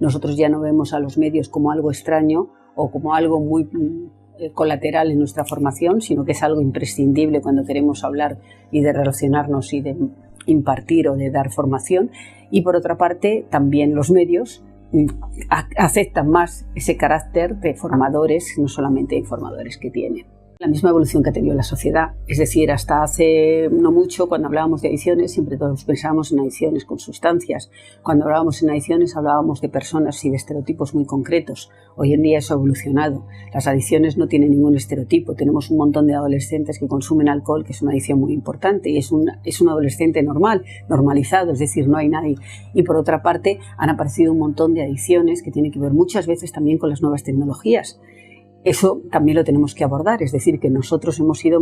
nosotros ya no vemos a los medios como algo extraño o como algo muy colateral en nuestra formación, sino que es algo imprescindible cuando queremos hablar y de relacionarnos y de impartir o de dar formación. Y por otra parte, también los medios aceptan más ese carácter de formadores, no solamente informadores que tienen. La misma evolución que ha tenido la sociedad, es decir, hasta hace no mucho, cuando hablábamos de adicciones, siempre todos pensábamos en adicciones con sustancias. Cuando hablábamos en adicciones, hablábamos de personas y de estereotipos muy concretos. Hoy en día eso ha evolucionado. Las adicciones no tienen ningún estereotipo. Tenemos un montón de adolescentes que consumen alcohol, que es una adicción muy importante, y es un adolescente normal, normalizado, es decir, no hay nadie. Y por otra parte, han aparecido un montón de adicciones que tienen que ver muchas veces también con las nuevas tecnologías. Eso también lo tenemos que abordar, es decir, que nosotros hemos ido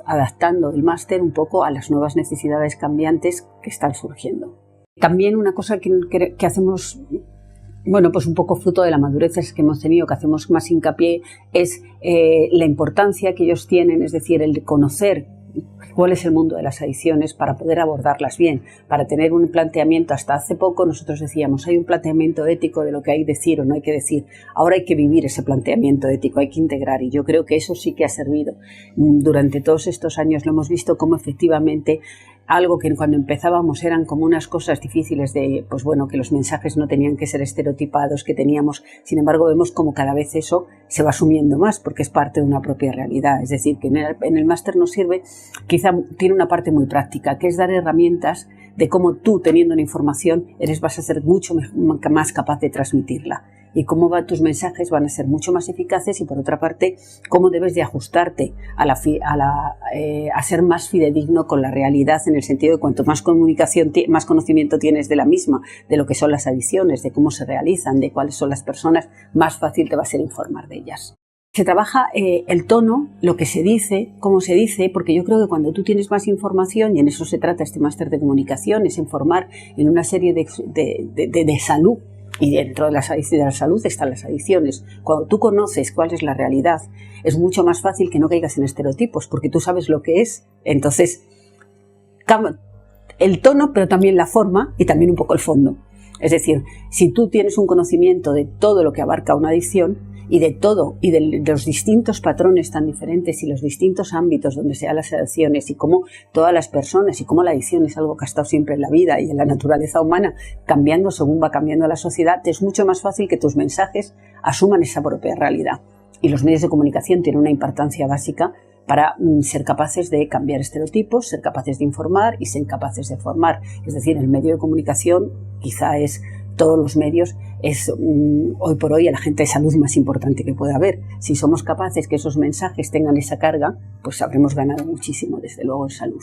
adaptando el máster un poco a las nuevas necesidades cambiantes que están surgiendo. También una cosa que hacemos, bueno, pues un poco fruto de la madurez que hemos tenido, que hacemos más hincapié, es la importancia que ellos tienen, es decir, el de conocer cuál es el mundo de las adicciones para poder abordarlas bien, para tener un planteamiento. Hasta hace poco nosotros decíamos, hay un planteamiento ético de lo que hay que decir o no hay que decir. Ahora hay que vivir ese planteamiento ético, hay que integrar, y yo creo que eso sí que ha servido. Durante todos estos años lo hemos visto como efectivamente algo que cuando empezábamos eran como unas cosas difíciles de, pues bueno, que los mensajes no tenían que ser estereotipados, que teníamos, sin embargo vemos como cada vez eso se va asumiendo más porque es parte de una propia realidad. Es decir, que en el máster nos sirve, quizá tiene una parte muy práctica, que es dar herramientas de cómo tú, teniendo una información, vas a ser mucho más capaz de transmitirla. Y cómo tus mensajes van a ser mucho más eficaces, y por otra parte, cómo debes de ajustarte a ser más fidedigno con la realidad, en el sentido de cuanto más comunicación, más conocimiento tienes de la misma, de lo que son las adicciones, de cómo se realizan, de cuáles son las personas, más fácil te va a ser informar de ellas. Se trabaja el tono, lo que se dice, cómo se dice, porque yo creo que cuando tú tienes más información, y en eso se trata este máster de comunicación, es informar en una serie de salud. Y dentro de la salud están las adicciones. Cuando tú conoces cuál es la realidad, es mucho más fácil que no caigas en estereotipos, porque tú sabes lo que es. Entonces, el tono, pero también la forma y también un poco el fondo. Es decir, si tú tienes un conocimiento de todo lo que abarca una adicción, y de todo, y de los distintos patrones tan diferentes y los distintos ámbitos donde se dan las adicciones, y cómo todas las personas, y cómo la adicción es algo que ha estado siempre en la vida y en la naturaleza humana, cambiando según va cambiando la sociedad, es mucho más fácil que tus mensajes asuman esa propia realidad. Y los medios de comunicación tienen una importancia básica para ser capaces de cambiar estereotipos, ser capaces de informar y ser capaces de formar. Es decir, el medio de comunicación quizá es todos los medios, es hoy por hoy el agente de salud más importante que pueda haber. Si somos capaces que esos mensajes tengan esa carga, pues habremos ganado muchísimo, desde luego, en salud.